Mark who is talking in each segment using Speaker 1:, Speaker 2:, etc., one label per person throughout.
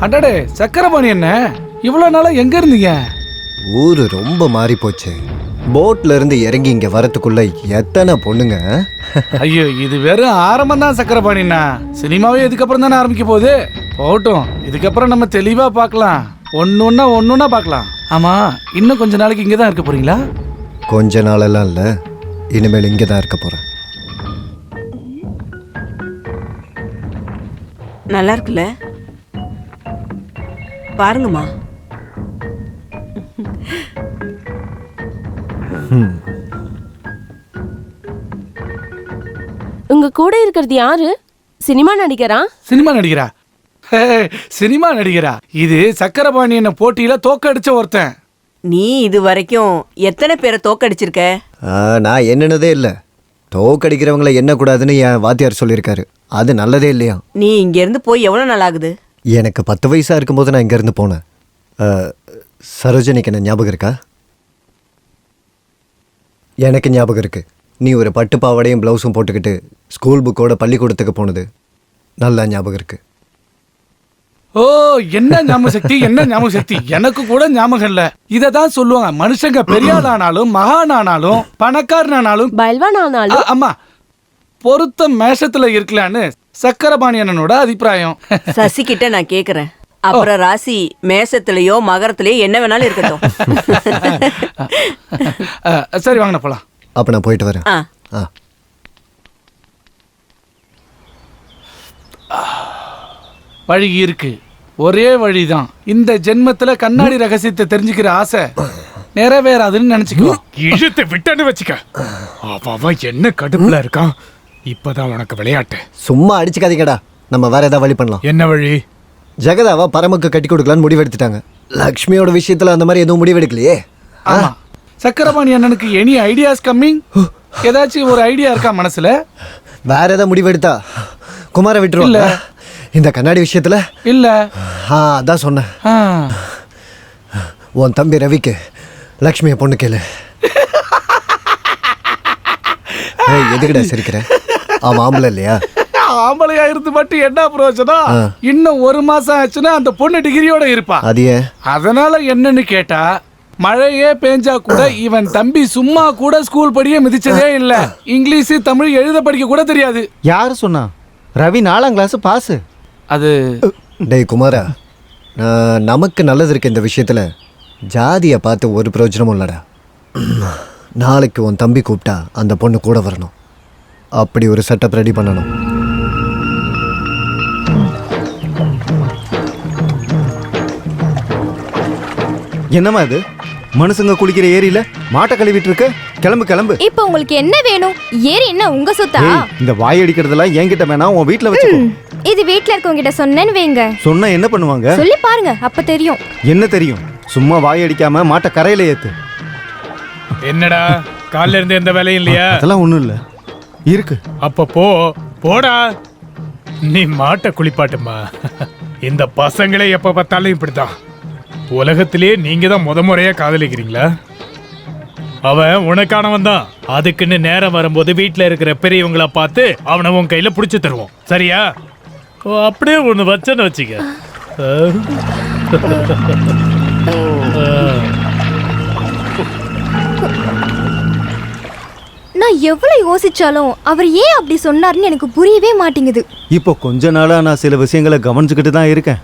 Speaker 1: அடடே சக்கரபாணி என்ன இவ்வளவு நாளா எங்க இருந்தீங்க?
Speaker 2: ஊரு ரொம்ப மாறி போச்சு. போட்ல இருந்து இறங்கி இங்க வரத்துக்குள்ள எத்தனை பொண்ணுங்க.
Speaker 1: ஐயோ இது வெறும் ஆரம்பம் தான் சக்கரபாணிண்ணா. சினிமாவே இதுக்கப்புறம் தானே ஆரம்பிக்க போகுது. போகட்டும், இதுக்கப்புறம் நம்ம தெளிவா பார்க்கலாம். ஒன்னொன்னா பார்க்கலாம். ஆமா, இன்னும் கொஞ்ச நாளைக்கு இங்க தான் இருக்க போறீங்களா?
Speaker 2: கொஞ்ச நாளெல்லாம் இல்ல, இனிமேல் இங்க தான் இருக்க போறேன்.
Speaker 3: நல்லா இருக்குல்ல, பாருங்கம்மா.
Speaker 4: உங்க கூட இருக்கிறது யாரு? சினிமா நடிகரா?
Speaker 1: சினிமா நடிகரா? சினிமா நடிகரா? இது சக்கரபாணி என்ன போட்டியில தோக்கடிச்ச ஒருத்தன்.
Speaker 3: நீ இது வரைக்கும் எத்தனை பேரை தோக்கடிச்சிருக்க?
Speaker 2: நான் என்னன்னதே இல்லை. தோக்கடிக்கிறவங்களை எண்ணக்கூடாதுன்னு என் வாத்தியார் சொல்லியிருக்காரு. அது நல்லதே இல்லையா?
Speaker 3: நீ இங்க இருந்து போய் எவ்வளவு நாள் ஆகுது?
Speaker 2: எனக்கு 10 வயசா இருக்கும்போது நான் இங்கேருந்து போனேன். சரோஜனிக்கு என்ன ஞாபகம் இருக்கா? எனக்கு ஞாபகம் இருக்கு. நீ ஒரு பட்டு பாவாடையும் ப்ளவுஸும் போட்டுக்கிட்டு ஸ்கூல் புக்கோட பள்ளிக்கூடத்துக்கு போனது நல்லா ஞாபகம் இருக்கு.
Speaker 1: ஓ, என்ன ஞாபக சக்தி, என்ன ஞாபக சக்தி! எனக்கு கூட ஞாபகம் இல்ல. இததான் சொல்லுவாங்க, மனுஷங்க பெரியாளானாலும் மகானானாலும் பணக்காரனானாலும்
Speaker 4: பல்வானானாலும்
Speaker 1: அம்மா பொருத்த மேஷத்துல இருக்கலான்னு சக்கரபாணி அண்ணனோட அபிப்பிராயம்.
Speaker 3: சசி கிட்ட நான் கேக்குறேன். அப்புறம் ராசி மேசத்திலயோ மகரத்திலயோ என்ன வேணாலும் இருக்கட்டும்.
Speaker 1: சரி வாங்க போலாம்.
Speaker 2: அப்ப நான் போயிட்டு வரேன்.
Speaker 1: வழி இருக்கு, ஒரே வழிதான். இந்த ஜென்மத்துல கண்ணாடி ரகசியத்தை தெரிஞ்சுக்கிற ஆசை நிறைவேறாதுன்னு நினைச்சுக்கோ.
Speaker 5: இழுத்து விட்டன்னு வச்சுக்க. அவன் என்ன கடுப்புல இருக்கான். இப்பதான் உனக்கு விளையாட்டு.
Speaker 2: சும்மா அடிச்சுக்காதீங்கடா. நம்ம வேற ஏதாவது வழி பண்ணலாம்.
Speaker 5: என்ன வழி?
Speaker 2: ஜெகதாவா பரமுக்கு கட்டி கொடுக்கலான்னு முடிவெடுத்துட்டாங்க. லக்ஷ்மியோட விஷயத்துல அந்த மாதிரி எதுவும் முடிவெடுக்கலையே.
Speaker 1: ஆமா, சக்கரபாணி அண்ணனுக்கு எனி ஐடியாஸ் கம்மிங்? ஏதாச்சும் ஒரு ஐடியா இருக்கா மனசுல?
Speaker 2: வேற ஏதாவது முடிவெடுத்தா குமார விட்டுருவாங்க. இந்த கண்ணாடி விஷயத்துல
Speaker 1: இல்ல.
Speaker 2: அதான் சொன்னேன். உன் தம்பி ரவிக்கு லக்ஷ்மிய பொண்ணு கேளு. எதுக்கிட்ட சிரிக்கிற? அவன் ஆம்பளை இல்லையா?
Speaker 1: ஆம்பளையா இருந்து மட்டும் என்ன பிரயோஜனம்? இன்னும் 1 மாசம் ஆச்சுன்னா அந்த பொண்ணு டிகிரியோட இருப்பா.
Speaker 2: அதையே
Speaker 1: அதனால என்னன்னு கேட்டா, மழையே பேஞ்சா கூட இவன் தம்பி சும்மா கூட ஸ்கூல் படியே மிதிச்சதே இல்ல. இங்கிலீஷ் தமிழ் எழுத படிக்க கூட தெரியாது.
Speaker 6: யாரு சொன்னா? ரவி 4ஆம் கிளாஸ் பாஸ்.
Speaker 1: அது
Speaker 2: டேய் குமாரா, நமக்கு நல்லது இருக்கு இந்த விஷயத்துல. ஜாதியை பார்த்து ஒரு பிரயோஜனமும் இல்லடா. நாளைக்கு உன் தம்பி கூப்பிட்டா அந்த பொண்ணு கூட வரணும். அப்படி ஒரு செட்டப் ரெடி பண்ணணும்.
Speaker 6: என்னம்மா இது? மனுஷங்க குளிக்கிற ஏரியில மாட்டை கழுவிட்டு இருக்க. கிளம்பு கிளம்பு.
Speaker 7: இப்போ உங்களுக்கு என்ன வேணும்? ஏரி என்ன உங்க சொத்தா?
Speaker 6: இந்த வாய் அடிக்கிறதெல்லாம் என்கிட்ட வேணாம், உன் வீட்டுல வச்சுக்கோ.
Speaker 7: இது வீட்ல இருக்கவங்க கிட்ட சொன்னேன்னு வைங்க.
Speaker 6: சொன்னா என்ன பண்ணுவாங்க?
Speaker 7: சொல்லி பாருங்க, அப்ப தெரியும்.
Speaker 6: என்ன தெரியும்? சும்மா வாய் அடிக்காம மாட்டை கரையில ஏத்து.
Speaker 5: என்னடா காலைல இருந்து எந்த வேலையும் இல்லையா?
Speaker 6: அதெல்லாம் ஒண்ணும் இல்ல. இருக்கு.
Speaker 5: அப்ப போடா. நீ மாட்டை குளிப்பாட்டுமா. இந்த பசங்களே எப்ப பார்த்தாலும் இப்படிதான். உலகத்திலேயே நீங்க தான் முறையா காதலிக்கிறீங்களா? அவன் உனக்கானவன் தான். அதுக்குன்னு நேரம் வரும்போது வீட்டுல இருக்கிற பெரியவங்கள பார்த்து அவனை உன் கையில புடிச்சு தருவோம். சரியா? அப்படியே ஒண்ணு வச்சன்னு வச்சுக்க.
Speaker 7: நான் எவ்வளவு யோசிச்சாலும் அவர் ஏன் அப்படி சொன்னார்னு எனக்கு புரியவே மாட்டேங்குது.
Speaker 6: இப்போ கொஞ்ச நாளா நான் சில விஷயங்களை கவனிச்சுக்கிட்டு தான் இருக்கேன்.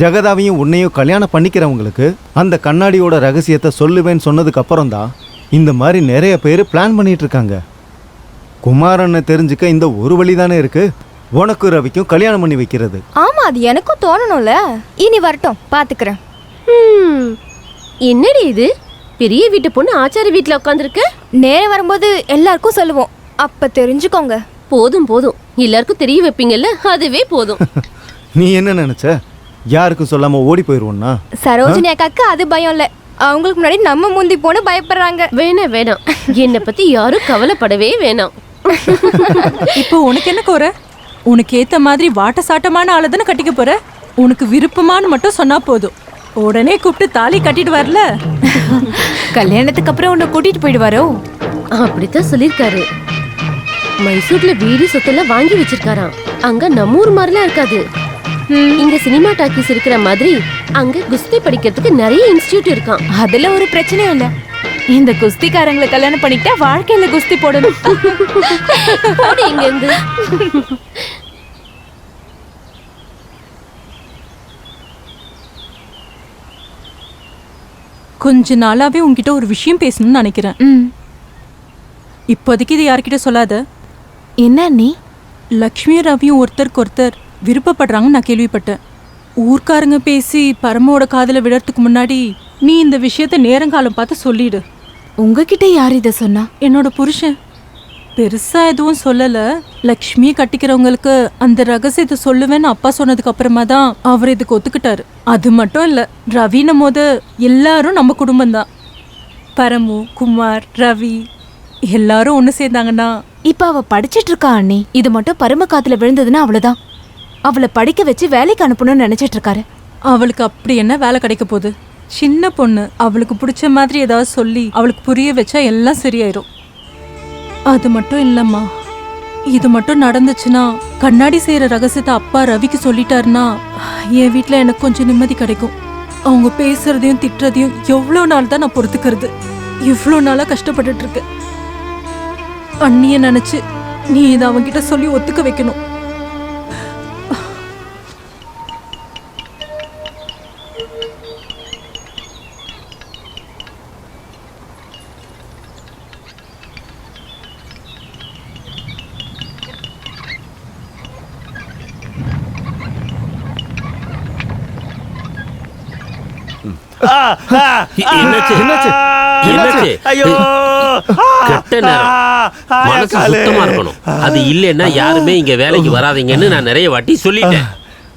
Speaker 6: ஜெகதாவையும் உன்னையும் கல்யாணம் பண்ணிக்கிறவங்களுக்கு அந்த கண்ணாடியோட ரகசியத்தை சொல்லுவேன்னு சொன்னதுக்கு அப்புறம் தான் இந்த மாதிரி நிறைய பேர் பிளான் பண்ணிட்டு இருக்காங்க. குமாரனை தெரிஞ்சுக்க இந்த ஒரு வழி தானே இருக்கு. உனக்கு ரவிக்கும் கல்யாணம் பண்ணி வைக்கிறது.
Speaker 7: ஆமா, அது எனக்கும் தோணணும்ல. இனி வரட்டும், பாத்துக்கிறேன்.
Speaker 4: என்னடி இது? பெரிய வீட்டு பொண்ணு ஆச்சாரி வீட்டுல உட்காந்துருக்கு.
Speaker 7: நேரம் வரும்போது எல்லாருக்கும் சொல்லுவோம், அப்ப தெரிஞ்சுக்கோங்க.
Speaker 4: போதும் போதும், எல்லாருக்கும் தெரிய வைப்பீங்கல்ல, அதுவே போதும்.
Speaker 6: நீ என்ன நினைச்ச? யாருக்கும் சொல்லாம ஓடி போயிருவோம்னா?
Speaker 7: சரோஜினி அக்காக்கு அது பயம் இல்ல. அவங்களுக்கு முன்னாடி நம்ம முந்தி போன பயப்படுறாங்க.
Speaker 4: வேணாம் வேணாம், என்னை பத்தி யாரும் கவலைப்படவே வேணாம்.
Speaker 8: இப்போ உனக்கு என்ன கோர? உனக்கு ஏத்த மாதிரி வாட்ட சாட்டமான ஆளை தானே கட்டிக்க போற. உனக்கு விருப்பமானு மட்டும் சொன்னா போதும், உடனே கூப்பிட்டு தாலி கட்டிட்டு வரல. கல்யாணத்துக்கு அப்புறம் உன்னை கூட்டிட்டு போயிடுவாரோ?
Speaker 4: அப்படித்தான் சொல்லிருக்காரு. மைசூர்ல வீடு சொத்தெல்லாம் வாங்கி வச்சிருக்காராம். அங்க நம்ம ஊர் மாதிரிலாம் இருக்காது. இங்க சினிமா டாக்கீஸ் இருக்கிற மாதிரி அங்க குஸ்தி படிக்கிறதுக்கு நிறைய இன்ஸ்டிடியூட் இருக்கான்.
Speaker 8: அதுல ஒரு பிரச்சனையும் இல்ல. இந்த குஸ்திக்காரங்களை கல்யாணம் பண்ணிக்கிட்டா வாழ்க்கையில குஸ்தி போடணும்.
Speaker 4: போடி இங்க இருந்து.
Speaker 8: கொஞ்ச நாளாவே உன்கிட்ட ஒரு விஷயம் பேசணும்னு நினைக்கிறேன். இப்போதைக்கு இது யார்கிட்ட சொல்லாத.
Speaker 7: என்ன நீ?
Speaker 8: லக்ஷ்மியும் ரவியும் ஒருத்தருக்கு ஒருத்தர் விருப்பப்படுறாங்கன்னு நான் கேள்விப்பட்டேன். ஊர்க்காரங்க பேசி பரமோட காதல விடறதுக்கு முன்னாடி நீ இந்த விஷயத்த நேரங்காலம் பார்த்து சொல்லிடு.
Speaker 7: உங்ககிட்ட யார் இதை சொன்னா?
Speaker 8: என்னோட புருஷன் பெருசா எதுவும் சொல்லல. லக்ஷ்மியை கட்டிக்கிறவங்களுக்கு அந்த ரகசியத்தை சொல்லுவேன்னு அப்பா சொன்னதுக்கு அப்புறமா தான் அவர் இதுக்கு ஒத்துக்கிட்டாரு. அது மட்டும் இல்ல, ரவின போது எல்லாரும் நம்ம குடும்பம்தான். பரமு, குமார், ரவி எல்லாரும் ஒன்று சேர்ந்தாங்கன்னா.
Speaker 7: இப்ப அவ படிச்சிட்டு இருக்கா அண்ணி. இது மட்டும் பரும காத்துல விழுந்ததுன்னா அவ்வளவுதான். அவளை படிக்க வச்சு வேலைக்கு அனுப்பணும்னு நினைச்சிட்டு இருக்காரு.
Speaker 8: அவளுக்கு அப்படி என்ன வேலை கிடைக்க போகுது? சின்ன பொண்ணு, அவளுக்கு பிடிச்ச மாதிரி ஏதாவது சொல்லி அவளுக்கு புரிய வச்சா எல்லாம் சரியாயிரும். அது மட்டும் இல்லம்மா, இது மட்டும் நடந்துச்சுன்னா கண்ணாடி செய்யற ரகசியத்தை அப்பா ரவிக்கு சொல்லிட்டாருன்னா என் வீட்டில் எனக்கு கொஞ்சம் நிம்மதி கிடைக்கும். அவங்க பேசுறதையும் திட்டுறதையும் எவ்வளோ நாள் தான் நான் பொறுத்துக்கிறது? இவ்வளோ நாளாக கஷ்டப்பட்டுட்டு இருக்கேன். அண்ணிய நினைச்சு நீ இதை அவன்கிட்ட சொல்லி ஒத்துக்க வைக்கணும்.
Speaker 9: கெட்ட நேரம், மனசு சுத்தமா இருக்கணும். அது இல்லைன்னா யாருமே இங்க வேலைக்கு வராதீங்கன்னு நான் நிறைய வாட்டி சொல்லிட்டேன்.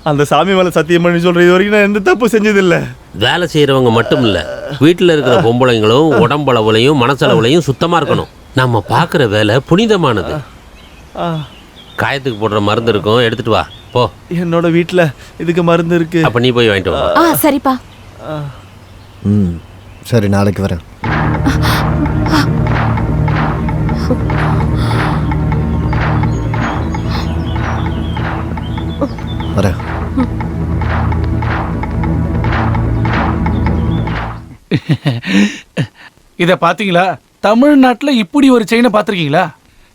Speaker 6: அந்த சாமி மேல சத்தியம் பண்ணி சொல்ற இது வரைக்கும் நான் எந்த தப்பு செஞ்சதில்ல.
Speaker 9: வேலை செய்யறவங்க மட்டும் இல்ல, வீட்டுல இருக்கிற பொம்பளைங்களும் உடம்பளவுலையும் மனசளவுலையும் சுத்தமா இருக்கணும். நம்ம பாக்குற வேலை புனிதமானது. காயத்துக்கு போடுற மருந்து இருக்கும், எடுத்துட்டு வா போ.
Speaker 6: என்னோட வீட்டுல இதுக்கு மருந்து இருக்கு.
Speaker 9: அப்ப நீ போய் வாங்கிட்டு வா.
Speaker 7: சரிப்பா.
Speaker 2: சரி, நாளைக்கு வரேன். வரேன்.
Speaker 1: இத பாத்தீங்களா? தமிழ்நாட்டுல இப்படி ஒரு செயினை பாத்திருக்கீங்களா?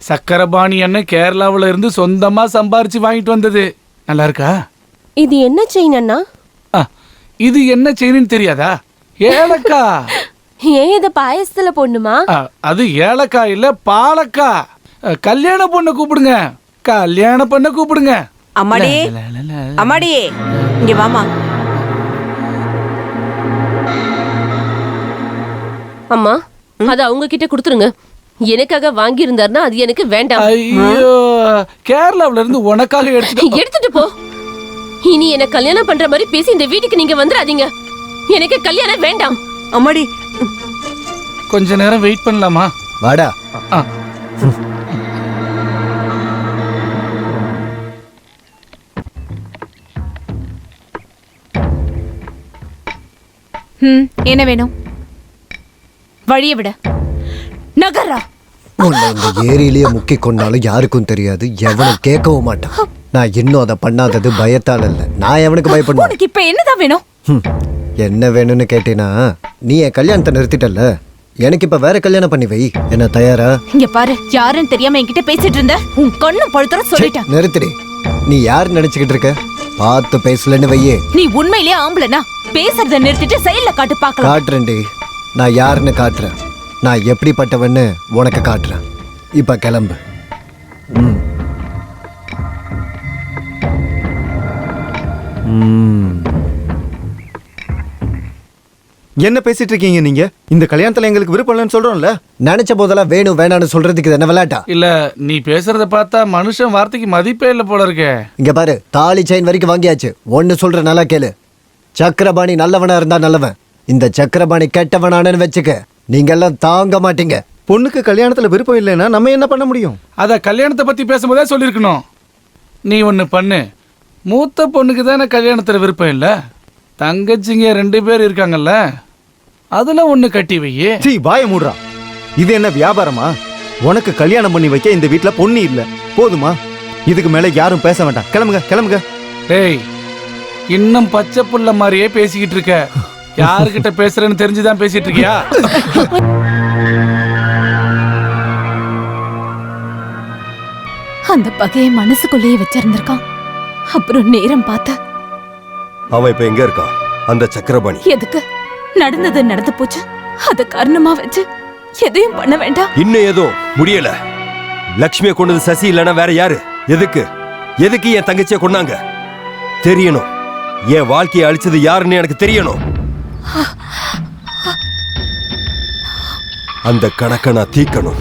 Speaker 1: சக்கரபாணி அண்ணன் கேரளாவுல இருந்து சொந்தமா சம்பாரிச்சு வாங்கிட்டு வந்தது. நல்லா இருக்கா?
Speaker 4: இது என்ன செயின் அண்ணா?
Speaker 1: இது என்ன செயின்னு தெரியாதா? ஏலக்கா.
Speaker 4: ஏன் இத பாயசத்துல போடணுமா?
Speaker 1: அது ஏலக்கா இல்ல, பாலக்கா. கல்யாண பொண்ணை கூப்பிடுங்க, கல்யாண பொண்ணை கூப்பிடுங்க.
Speaker 3: அம்மாடி, அம்மாடி இங்க வாமா.
Speaker 4: அம்மா, அத அவங்க கிட்ட கொடுத்துருங்க. எனக்காக வாங்கி இருந்தாருன்னா அது எனக்கு வேண்டாம்.
Speaker 1: ஐயோ, கேரளாவுல இருந்து உனக்காக
Speaker 4: எடுத்துட்டு போ. இனி என்ன கல்யாணம் பண்ற மாதிரி பேசி இந்த வீட்டுக்கு நீங்க வந்துடாதீங்க. எனக்கு கல்யாணம் வேண்டாம்.
Speaker 3: அம்மாடி,
Speaker 1: கொஞ்ச நேரம் வெயிட் பண்ணலாமா?
Speaker 2: வாடா.
Speaker 7: என்ன வேணும்? வழிய விட. நகரா.
Speaker 2: உன்னை இந்த ஏரியிலேயே முக்கி கொண்டாலும் யாருக்கும் தெரியாது, எவனும் கேட்கவும் மாட்டான். நான் இன்னும் அதை பண்ணாதது பயத்தால் இல்ல, நான் எவனுக்கு பயப்படுவேன்.
Speaker 7: உனக்கு இப்ப என்னதான் வேணும்?
Speaker 2: என்ன வேணும்னு கேட்டீனா, நீ என் கல்யாணத்தை நிறுத்திட்டல்ல, எனக்கு இப்ப வேற கல்யாணம் பண்ணி வை. என்ன தயாரா?
Speaker 7: இங்க பாரு, யாருன்னு தெரியாம என்கிட்ட பேசிட்டு இருந்த உன் கண்ணும் பழுத்துற சொல்லிட்டேன்.
Speaker 2: நிறுத்திடு. நீ யார் நினைச்சுக்கிட்டு இருக்க? பார்த்து பேசலன்னு வையே.
Speaker 7: நீ உண்மையிலேயே ஆம்பளனா? பேசுறத நிறுத்திட்டு செயல்ல காட்டு பார்க்கலாம்.
Speaker 2: காட்டுறேன்டி, நான் யாருன்னு காட்டுறேன். நான் எப்படிப்பட்டவன்னு உனக்கு காட்டுறேன். இப்ப கிளம்பு.
Speaker 6: என்ன பேசிட்டு இருக்கீங்க நீங்க? இந்த கல்யாணத்துல எங்களுக்கு விருப்பம் இல்லைன்னு சொல்றோம்ல.
Speaker 2: நினைச்ச போதெல்லாம் வேணும் வேணான்னு சொல்றதுக்கு இது என்ன விளையாட்டா?
Speaker 1: இல்ல, நீ பேசுறத பார்த்தா மனுஷன் வார்த்தைக்கு மதிப்பே இல்ல போல இருக்கே.
Speaker 2: இங்க பாரு, தாலி செயின் வரைக்கும் வாங்கியாச்சு. ஒன்னு சொல்ற நல்லா கேளு. சக்கரபாணி நல்லவனா இருந்தா நல்லவன், இந்த சக்கரபாணி கெட்டவனானு வச்சுக்க, நீங்க எல்லாம் தாங்க மாட்டீங்க.
Speaker 6: பொண்ணுக்கு கல்யாணத்துல விருப்பம் இல்லைன்னா நம்ம என்ன பண்ண முடியும்?
Speaker 1: அத கல்யாணத்தை பத்தி பேசும்போதே சொல்லிருக்கணும். நீ ஒண்ணு பண்ணு, மூத்த பொண்ணுக்கு தானே கல்யாணத்துல விருப்பம் இல்ல, தங்கச்சிங்க 2 பேர் இருக்காங்கல்ல, அதுல ஒண்ணு கட்டி வையே.
Speaker 6: சீ, வாய மூடுறா. இது என்ன வியாபாரமா? உனக்கு கல்யாணம் பண்ணி வைக்க இந்த வீட்டுல பொண்ணு இல்ல, போதுமா? இதுக்கு மேல யாரும் பேச வேண்டாம். கிளம்புங்க கிளம்புங்க.
Speaker 1: டேய், இன்னும் பச்சை புள்ள மாதிரியே பேசிக்கிட்டு இருக்க. யாருக்கிட்ட பேசுறேன்னு தெரிஞ்சுதான் பேசிட்டு இருக்கியா?
Speaker 7: அந்த பகையை மனசுக்குள்ளேயே வச்சிருந்திருக்கான். அப்புறம் நேரம் பார்த்த
Speaker 10: அவன் இப்ப எங்க இருக்கான்? அந்த சக்கரபாணி
Speaker 7: எதுக்கு நடந்தது நடந்து போச்சு. அத காரணமா வச்சு எதையும் பண்ண வேண்டாம்.
Speaker 10: இன்னும் ஏதோ முடியல. லக்ஷ்மியை கொண்டது சசி இல்லைன்னா வேற யாரு? எதுக்கு எதுக்கு என் தங்கச்சியை கொண்டாங்க? தெரியணும். என் வாழ்க்கையை அழிச்சது யாருன்னு எனக்கு தெரியணும். அந்த கணக்கை நான் தீர்க்கணும்.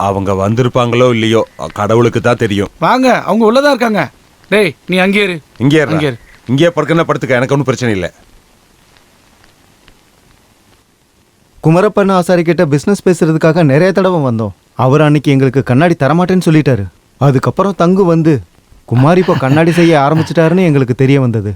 Speaker 11: அவங்க வந்திருப்பாங்களோ இல்லையோ கடவுளுக்கு தான் தெரியும்.
Speaker 1: வாங்க, அவங்க உள்ளதான் இருக்காங்க. டேய் நீ அங்கே இரு.
Speaker 11: இங்கே
Speaker 1: அங்கே இரு.
Speaker 11: இங்கே படுக்கணும், படுத்துக்க, எனக்கு ஒன்றும் பிரச்சனை இல்லை.
Speaker 6: குமரப்பன் ஆசாரி கிட்ட பிசினஸ் பேசுறதுக்காக நிறைய தடவை வந்தோம். அவர் அன்னைக்கு எங்களுக்கு கண்ணாடி தரமாட்டேன்னு சொல்லிட்டாரு. அதுக்கப்புறம் தங்கு வந்து குமார் இப்போ கண்ணாடி செய்ய ஆரம்பிச்சிட்டாருன்னு எங்களுக்கு தெரிய வந்தது.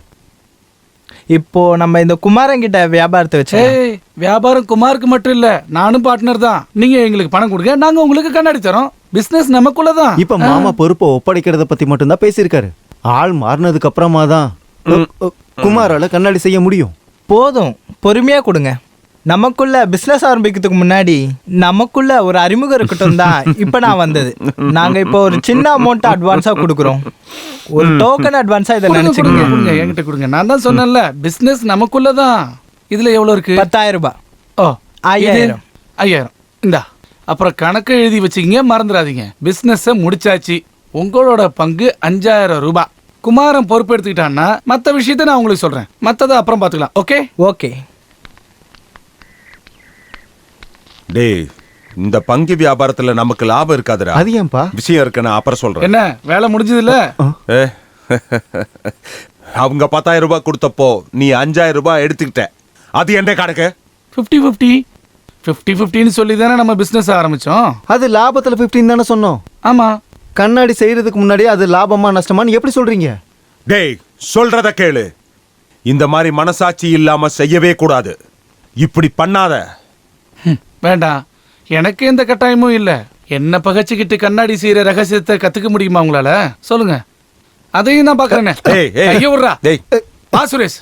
Speaker 12: இப்போ நம்ம இந்த குமாரங்கிட்ட வியாபாரத்தை வச்சு
Speaker 1: ஏய், வியாபாரம் குமாருக்கு மட்டும் இல்ல, நானும் பார்ட்னர் தான். நீங்க எங்களுக்கு பணம் கொடுங்க, நாங்க உங்களுக்கு கண்ணாடி தரோம். பிசினஸ் நமக்குள்ளதான்.
Speaker 6: இப்ப மாமா பொறுப்பை ஒப்படைக்கிறத பத்தி மட்டும்தான் பேசியிருக்காரு. ஆள் மாறினதுக்கு அப்புறமா தான் குமாரால கண்ணாடி செய்ய முடியும்.
Speaker 12: போதும், பொறுமையா கொடுங்க. நமக்குள்ள பிசினஸ் ஆரம்பிக்கிறதுக்கு முன்னாடி நமக்குள்ள ஒரு அறிமுகம் இருக்கட்டும் தான் இப்ப நான் வந்தது. நாங்க இப்போ ஒரு சின்ன அமௌண்ட் அட்வான்ஸா கொடுக்குறோம். ஒரு டோக்கன் அட்வான்ஸா இதை நினைச்சுக்கோங்க.
Speaker 1: கொடுங்க, என்கிட்ட கொடுங்க. நான் தான் சொன்னேன்ல, பிசினஸ் நமக்குள்ளதான். இதுல எவ்வளவு இருக்கு?
Speaker 12: 10,000 ரூபாய்.
Speaker 1: ஓ,
Speaker 12: 5,000.
Speaker 1: 5,000 இந்தா. அப்புறம் கணக்கை எழுதி வச்சுக்கிங்க, மறந்துடாதீங்க. பிசினஸ் முடிச்சாச்சு. உங்களோட பங்கு 5,000 ரூபாய். குமாரன் பொறுப்பு எடுத்துக்கிட்டான்னா மத்த விஷயத்த நான் உங்களுக்கு சொல்றேன். மத்ததை அப்புறம் பாத்துக்கலாம். Okay
Speaker 12: okay.
Speaker 11: டேய், இந்த பங்கு வியாபாரத்துல நமக்கு லாபம் இருக்காதுடா.
Speaker 6: அது ஏன்பா?
Speaker 11: விஷயம் இருக்கு, நான் அப்புறம் சொல்றேன்.
Speaker 1: என்ன வேலை முடிஞ்சது இல்ல?
Speaker 11: அவங்க 10,000 ரூபாய் கொடுத்தப்போ நீ 5,000 ரூபாய் எடுத்துக்கிட்ட. அது என்ன கணக்கு?
Speaker 1: 50-50 50-50ன்னு சொல்லி தானே நம்ம பிசினஸ் ஆரம்பிச்சோம்.
Speaker 6: அது லாபத்துல 15 தானே சொன்னோம்.
Speaker 1: ஆமா.
Speaker 6: கண்ணாடி செய்யறதுக்கு முன்னாடி அது லாபமா நஷ்டமான்னு எப்படி சொல்றீங்க?
Speaker 11: டேய், சொல்றத கேளு. இந்த மாதிரி மனசாட்சி இல்லாம செய்யவே கூடாது. இப்படி பண்ணாத.
Speaker 1: வேண்டாம், எனக்கு எந்த கட்டாயமும் இல்ல. என்ன பகச்சுக்கிட்டு கண்ணாடி செய்யற ரகசியத்தை கத்துக்க முடியுமா உங்களால? சொல்லுங்க, அதையும் நான் பாக்குறேன். ஐயோ விட்றா.
Speaker 11: டேய்
Speaker 1: பா சுரேஷ்.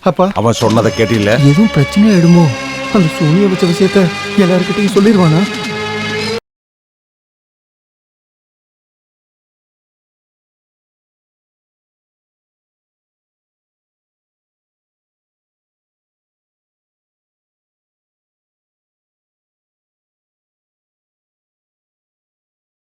Speaker 6: அப்பா,
Speaker 11: அவன் சொன்னதை கேட்டில்ல?
Speaker 6: எதுவும் பிரச்சனை ஆயிடுமோ? அந்த சோனியை வச்ச விஷயத்த எல்லாருக்கிட்டையும் சொல்லிடுவானா?